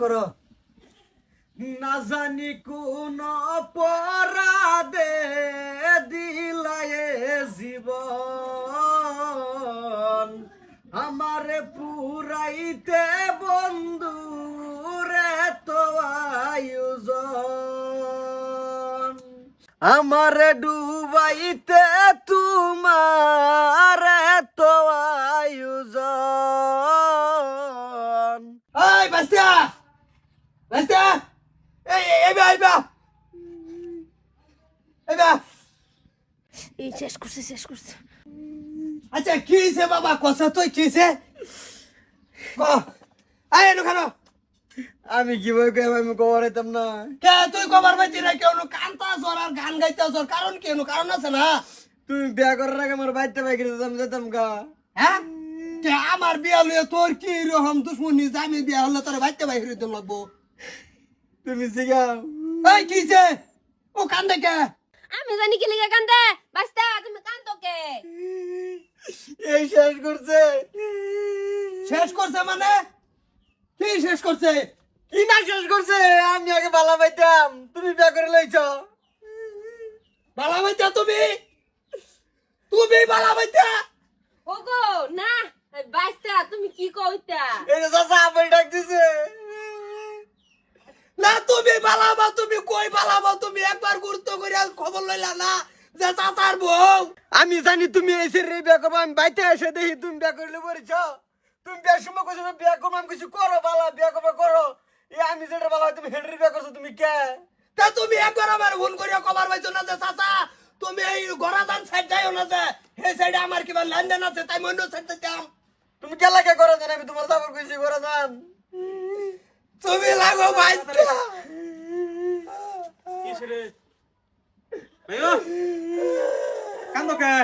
করো না জানি কোন অপরাধে দিলায়ে জীবন আমারে পুরাইতে বন্ধু রে তো আয়োজন আমারে ডুবাইতে তোমার তো আয়োজন এই বাস্তা বাস্তা এই বা এই শেষ করছে আচ্ছা কিছে বাবা কথা তুই কিছে ক আয় এনো খানো আমি কিভাবে আমি কবরাইতাম না কে তুই কবার বাইতি না কেউ কান্তা সর আর গান গাইতে সর কারণ কেন কারণ আছে না তুমি বিয়া করার আগে আমার বাইতে বাইকে দিতাম যেতাম গা হ্যাঁ কে আমার বিয়া লইয়া তোর কি রকম দুশ্মনী জামি বিয়া হলে তোর বাইতে বাইরে হইতে লাগবো তুমি শিখাও এই কিছে ও কান্দে কে আমি জানি কি লিগা কান্দে বাস্তা তুমি কান্দো কে এই শেষ করছে শেষ করছে মানে কি শেষ করছে কি না শেষ করছে আমি আগে বালা পাইতাম তুমি বিয়া করে লইছ বালা বাইতা তুমি বালা বাইতা ওগো না বাস্তা তুমি কি কইতা এই যে চাচা আবার ডাক দিছে না তুমি বালাবা তুমি কই বালাবা তুমি একবার গুরুত্ব করে খবর লইলা না যে চাচার বউ আমি জানি তুমি এসে রে বিয়া করবো আমি বাইতে এসে দেখি তুমি বিয়া করলে পড়েছ তুমি বিয়ার সময় কইছো না বিয়া করবো আমি কিছু করো বালা বিয়া করো আমি যেটা বালা তুমি হেনরি বিয়া করছো তুমি কে তা তুমি একবার আমার ফোন করিয়া খবর পাইছো না যে চাচা তুমি এই গরাদান সাইড যাইও না যে এই সাইডে আমার কিবা লেনদেন আছে তাই অন্য সাইড যাইতাম তুমি কে লাগে করে জান আমি তোমার দাবর কইছি করে জান তুমি লাগো বাইস্তা কিসরে ভাইও কান্দো কে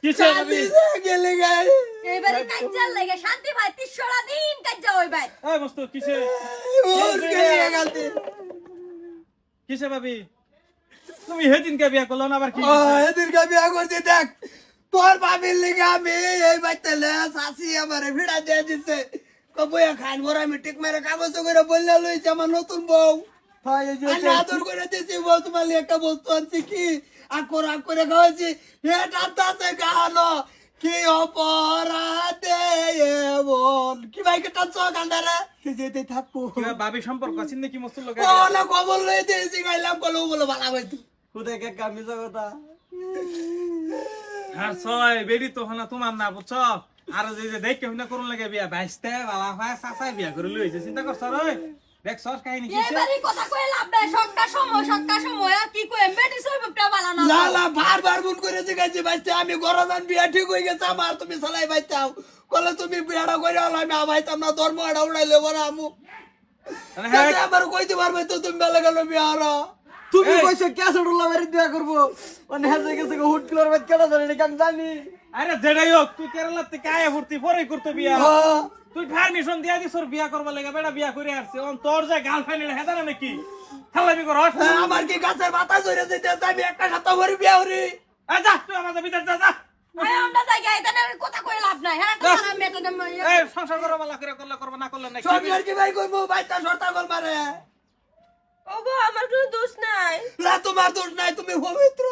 কিসে ভাবি গেলে গাই এবারে কাজ্জাল লাগে শান্তি ভাই 300 দিন কাজ্জা হই ভাই এই বস্তু কিসে ওর গেলে গালতে কিসে ভাবি তুমি হেদিন কে বিয়া করলো না আবার কি ও এদিকে বিয়া করতে দেখ তোর বাবির লিগে আমি এই বাইতেলে শাসি আমারে ভিড়া দিয়ে দিছে কবয়া খান ভরা আমি টিক মেরে কাগজ করে বললা লইছে আমার নতুন বউ হ্যাঁ এই যে আমি আদর করে দিছি বউ তোমার একটা বস্তু আনছি কি আকর করে খাওয়াছি এটা তাতে গানো কি অপরাধে বল কি ভাই কেটা চোখ আন্দারে যেতে থাকবো কিবা ভাবি সম্পর্ক আছেন নাকি মস্ত লোক বলে খবর লই দিয়েছি গাইলাম বলে বলে ভালো হইতো খুদে কে কামি কথা হ্যাঁ ছয় বেডি তো হনা তোমার না বুঝছো আর যে দেখে হইনা করুন লাগে বিয়া বাইসতে বালা হয় সাসাই বিয়া করে লইছে চিন্তা করছ রে দেখ সর কাহিনী কিসে এবারে কথা কই লাভ নাই সক্কা সময় আর কি কই এমবেডি সই বপটা বালা না লালা বারবার ফোন করে জিজ্ঞাসা বাইতে আমি গরদান বিয়া ঠিক হয়ে গেছে আমার তুমি চালাই বাইতাও কলে তুমি বিয়াটা করে হলো আমি আবাইতাম না ধর্ম এটা উড়াইলে বড় আমু আমার কইতে পারবে তো তুমি বেলা গেল বিয়া হলো তুমি কইছো ক্যাসেট উল্লা মারি বিয়া করব মানে হেজে গেছে হুট কিলোর বাদ কেডা জানি না কাম জানি আরে যেটাই হোক তুই কেরালা থেকে আয়া ভর্তি পরে করতে বিয়া তুই পারমিশন দিয়া দিছ ওর বিয়া করবা লাগা বেটা বিয়া করে আসছে অন তোর যে গার্লফ্রেন্ড এটা হেদা নাকি খালামি কর আমার কি গাছের পাতা ঝরে যেতে আমি একটা সাথে ভরে বিয়া হরি যা তুই আমাদের ভিতর যা যা আয় আমরা জায়গা এখানে কথা কই লাভ নাই হ্যাঁ কথা আমি এটা এই সংসার করবা বালা করে করলে করবা না করলে নাই সরকার কি ভাই কইবো বাইতা সরতা বল মারে ওগো আমার কোনো দোষ নাই না তোমার দোষ নাই তুমি পবিত্র